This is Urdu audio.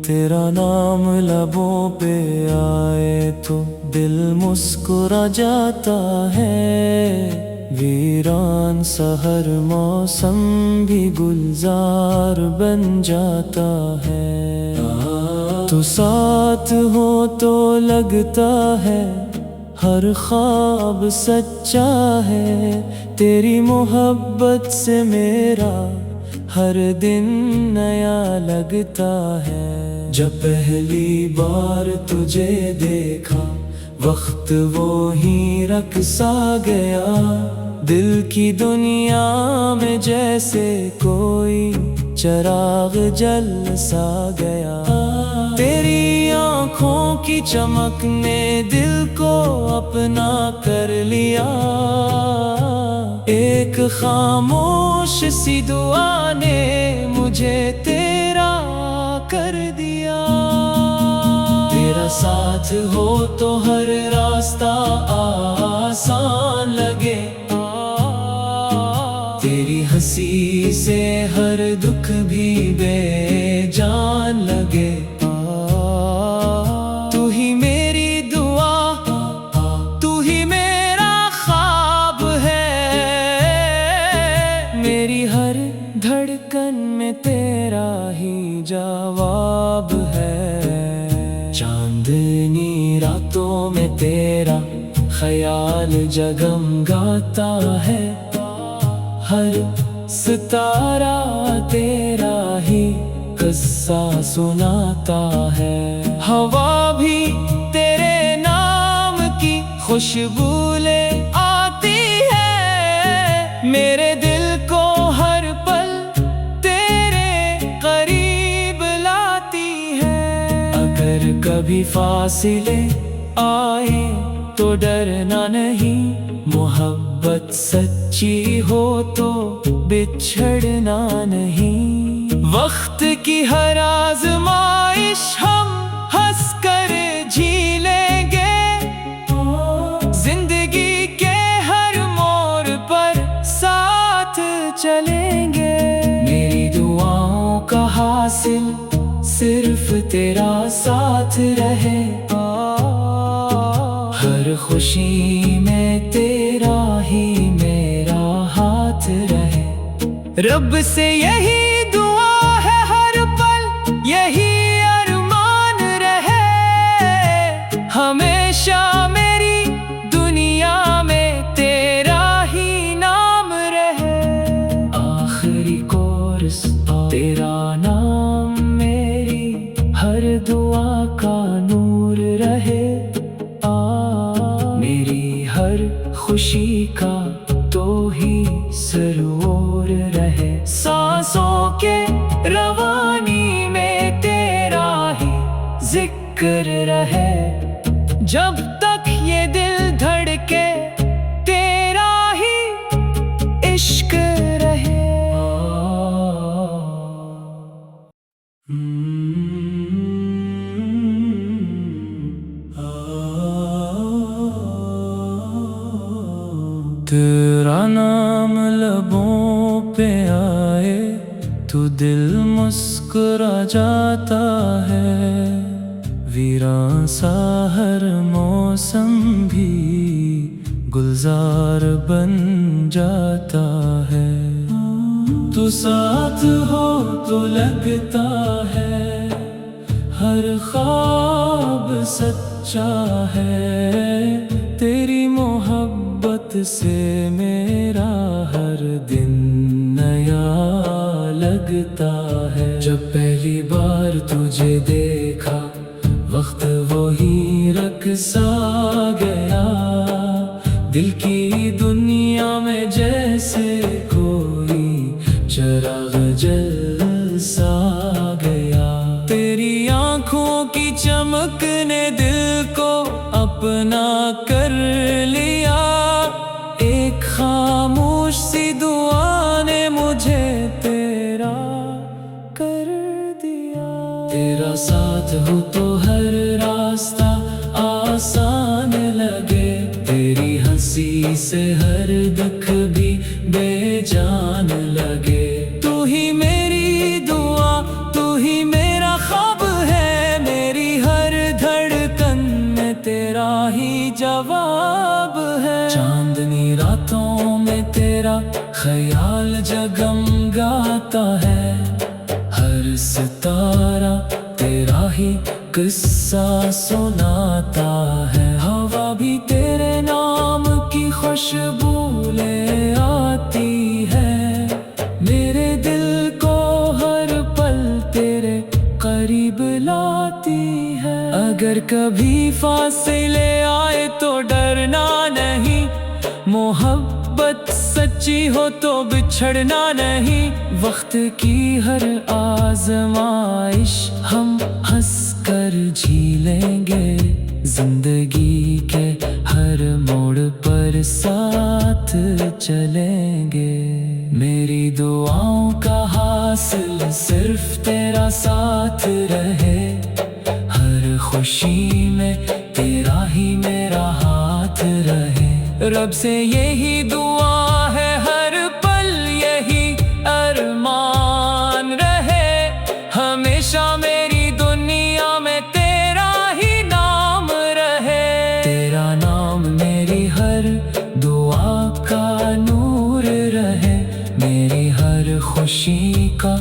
تیرا نام لبوں پہ آئے تو دل مسکرا جاتا ہے، ویران سا ہر موسم بھی گلزار بن جاتا ہے۔ تو ساتھ ہو تو لگتا ہے ہر خواب سچا ہے، تیری محبت سے میرا ہر دن نیا لگتا ہے۔ جب پہلی بار تجھے دیکھا وقت وہی رک سا گیا، دل کی دنیا میں جیسے کوئی چراغ جل سا گیا۔ تیری آنکھوں کی چمک نے دل کو اپنا کر لیا، ایک خاموش سی دعا نے مجھے تیرا کر دیا۔ تیرا ساتھ ہو تو ہر راستہ آسان لگے، تیری ہنسی سے ہر دکھ بھی بے جان لگے۔ تو ہی میری دعا، تو ہی میرا خواب ہے، میری ہر دھڑکن میں تیرا ہی جواب ہے۔ چاندنی راتوں میں تیرا خیال جگمگاتا ہے، ہر ستارہ تیرا ہی قصہ سناتا ہے۔ ہوا بھی تیرے نام کی خوشبو لے آتی ہے، میرے دل کو ہر پل تیرے قریب لاتی ہے۔ اگر کبھی فاصلے آئے تو ڈرنا نہیں، محبت سچی ہو تو بچھڑنا نہیں۔ وقت کی ہر آزمائش ہم ہنس کر جھیلیں گے، زندگی کے ہر موڑ پر ساتھ چلیں گے۔ میری دعاؤں کا حاصل صرف تیرا ساتھ رہے، ہر خوشی میں تیرا ہی میرا ہاتھ رہے۔ رب سے یہی دعا ہے ہر پل یہی ارمان رہے، ہمیشہ میری دنیا میں تیرا ہی نام رہے۔ آخری کورس تیرا نام میری ہر دعا کا نور رہے، میری ہر خوشی کا تو ہی سرور رہے۔ سانسوں کے روانی میں تیرا ہی ذکر رہے، جب تک یہ دل دھڑکے تیرا ہی عشق رہے۔ تیرا نام لبوں پہ آئے تو دل مسکرا جاتا ہے، ویران سا ہر موسم بھی گلزار بن جاتا ہے۔ تو ساتھ ہو تو لگتا ہے ہر خواب سچا ہے، تیری محبت سے میرا ہر دن نیا لگتا ہے۔ جب پہلی بار تجھے دیکھا وقت وہی رک سا گیا، دل کی دنیا میں جیسے کوئی چراغ جل سا گیا۔ تیری آنکھوں کی چمک نے دل کو اپنا کر لیا، ایک خاموش سی دعا نے مجھے تیرا کر دیا۔ تیرا ساتھ ہو تو ہر راستہ آسان لگے، تیری ہنسی سے ہر دکھ بھی بے جان لگے۔ تو ہی خیال جگمگاتا ہے، ہر ستارہ تیرا ہی قصہ سناتا ہے، ہوا بھی تیرے نام کی خوشبو لے آتی ہے، میرے دل کو ہر پل تیرے قریب لاتی ہے۔ اگر کبھی فاصلے آئے تو ڈرنا نہیں، محبت سچی ہو تو بچھڑنا نہیں، وقت کی ہر آزمائش ہم ہنس کر جھیلیں گے، زندگی کے ہر موڑ پر ساتھ چلیں گے، میری دعاؤں کا حاصل صرف تیرا ساتھ رہے، ہر خوشی میں تیرا ہی میرا ہاتھ رہے، رب سے یہی دعا ہے، ہر پل یہی ارمان رہے، ہمیشہ میری دنیا میں تیرا ہی نام رہے، تیرا نام میری ہر دعا کا نور رہے، میری ہر خوشی کا